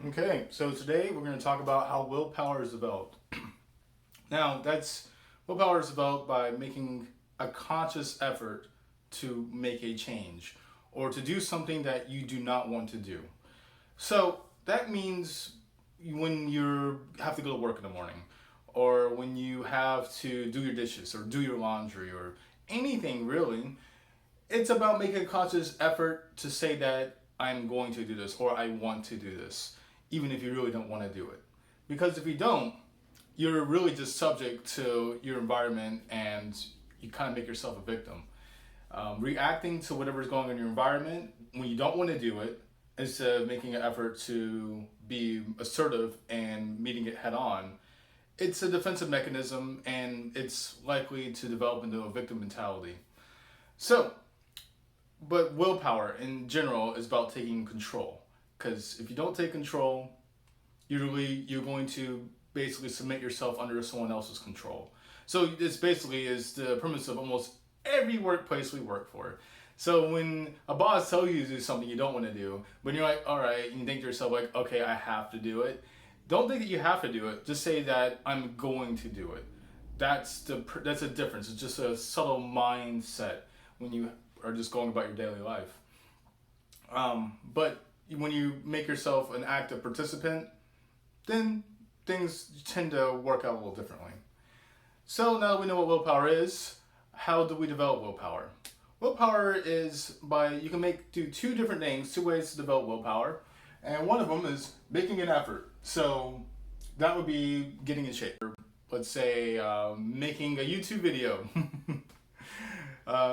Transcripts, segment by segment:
Okay, so today we're going to talk about how willpower is developed. Now, that's willpower is developed by making a conscious effort to make a change or to do something that you do not want to do. So that means when you have to go to work in the morning, or when you have to do your dishes, or do your laundry, or anything really, it's about making a conscious effort to say that I'm going to do this or I want to do this, even if you really don't want to do it. Because if you don't, you're really just subject to your environment and you kind of make yourself a victim. Reacting to whatever's going on in your environment when you don't want to do it, instead of making an effort to be assertive and meeting it head on, it's a defensive mechanism and it's likely to develop into a victim mentality. So, but willpower in general is about taking control. Because if you don't take control, you're going to basically submit yourself under someone else's control. So this basically is the premise of almost every workplace we work for. So when a boss tells you to do something you don't want to do, when you're like, all right, and you think to yourself like, okay, I have to do it. Don't think that you have to do it. Just say that I'm going to do it. That's a difference. It's just a subtle mindset when you are just going about your daily life. But when you make yourself an active participant, then things tend to work out a little differently. So now that we know what willpower is, how do we develop willpower? Willpower is you can do two different things, two ways to develop willpower. And one of them is making an effort. So that would be getting in shape. Let's say making a YouTube video.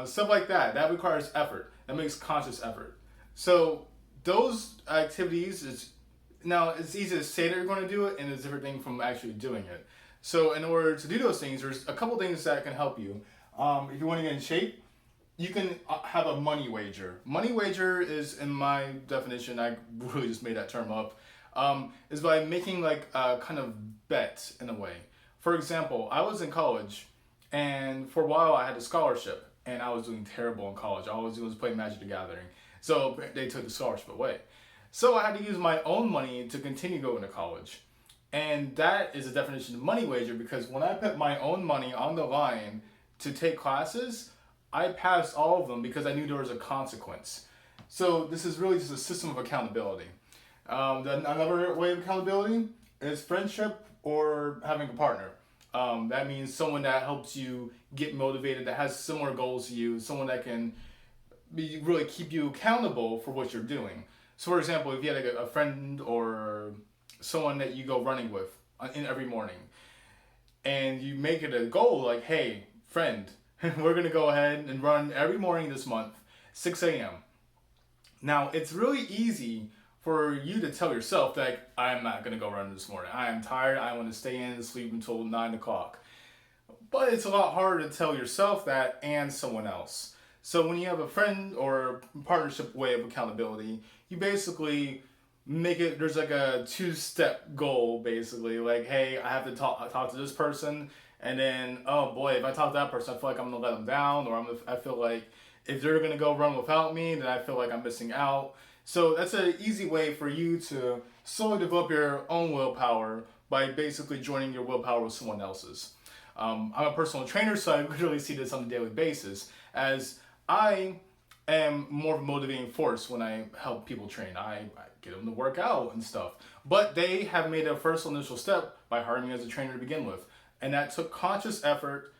Stuff like that. That requires effort. That makes conscious effort. So those activities now it's easy to say that you're going to do it, and it's a different thing from actually doing it. So in order to do those things, there's a couple things that can help you. If you want to get in shape, you can have a money wager. Money wager is, in my definition, I really just made that term up, is by making like a kind of bet in a way. For example, I was in college, and for a while I had a scholarship, and I was doing terrible in college. All I was doing was playing Magic the Gathering. So they took the scholarship away. So I had to use my own money to continue going to college. And that is a definition of money wager because when I put my own money on the line to take classes, I passed all of them because I knew there was a consequence. So this is really just a system of accountability. Another way of accountability is friendship or having a partner. That means someone that helps you get motivated, that has similar goals to you, someone that can really keep you accountable for what you're doing. So, for example, if you had a friend or someone that you go running with in every morning, and you make it a goal, like, hey, friend, we're gonna go ahead and run every morning this month, 6 a.m. Now, it's really easy for you to tell yourself that I'm not gonna go run this morning. I am tired. I want to stay in and sleep until 9 o'clock. But it's a lot harder to tell yourself that and someone else. So when you have a friend or partnership way of accountability, you basically make it, there's like a two-step goal basically. Like, hey, I have to talk to this person, and then, oh boy, if I talk to that person, I feel like I'm gonna let them down, or I feel like if they're gonna go run without me, then I feel like I'm missing out. So that's an easy way for you to slowly develop your own willpower by basically joining your willpower with someone else's. I'm a personal trainer, so I literally see this on a daily basis as I am more of a motivating force when I help people train. I get them to work out and stuff. But they have made a first initial step by hiring me as a trainer to begin with. And that took conscious effort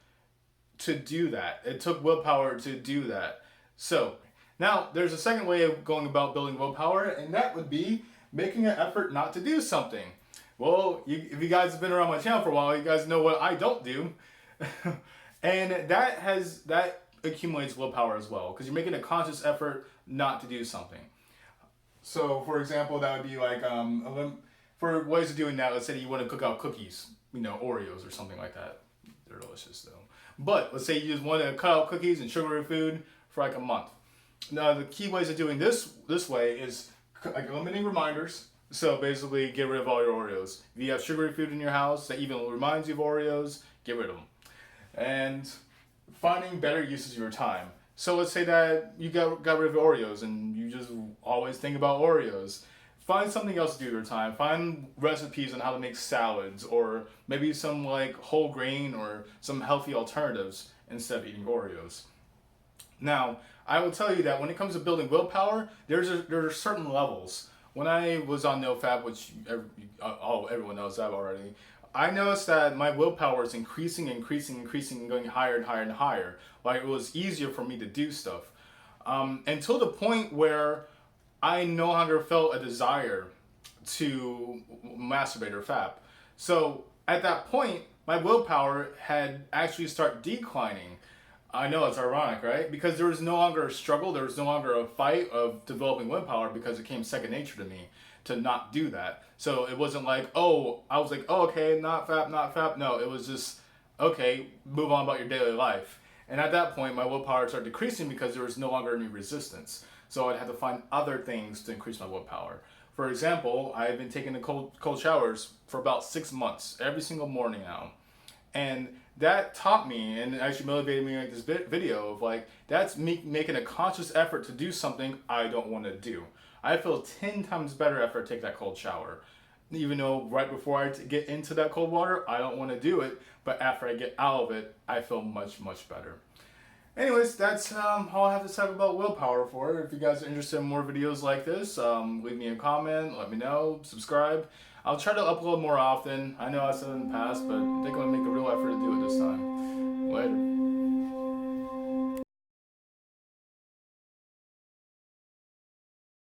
to do that. It took willpower to do that. So now there's a second way of going about building willpower, and that would be making an effort not to do something. Well, if you guys have been around my channel for a while, you guys know what I don't do. And that accumulates willpower as well, because you're making a conscious effort not to do something. So, for example, that would be like, for ways of doing that, let's say you want to cook out cookies, Oreos or something like that. They're delicious though. But let's say you just want to cut out cookies and sugary food for like a month. Now, the key ways of doing this way is like eliminating reminders. So basically, get rid of all your Oreos. If you have sugary food in your house that even reminds you of Oreos, get rid of them. And finding better uses of your time. So let's say that you got rid of Oreos and you just always think about Oreos. find something else to do your time. Find recipes on how to make salads, or maybe some like whole grain or some healthy alternatives instead of eating Oreos. Now, I will tell you that when it comes to building willpower, there are certain levels. When I was on NoFap, which everyone knows that already, I noticed that my willpower is increasing, and going higher and higher and higher. Like it was easier for me to do stuff, until the point where I no longer felt a desire to masturbate or fap. So at that point, my willpower had actually started declining. I know it's ironic, right? Because there was no longer a struggle, there was no longer a fight of developing willpower because it came second nature to me to not do that. So it wasn't like, oh, I was like, oh, okay, not fap, not fap. No, it was just, okay, move on about your daily life. And at that point, my willpower started decreasing because there was no longer any resistance. So I'd have to find other things to increase my willpower. For example, I've been taking the cold showers for about 6 months, every single morning now. And that taught me and actually motivated me to make this video of like, that's me making a conscious effort to do something I don't want to do. I feel 10 times better after I take that cold shower. Even though right before I get into that cold water, I don't want to do it. But after I get out of it, I feel much, much better. Anyways, that's all I have to talk about willpower for. If you guys are interested in more videos like this, leave me a comment, let me know, subscribe. I'll try to upload more often. I know I said it in the past, but I think I'm going to make a real effort to do it this time. Later.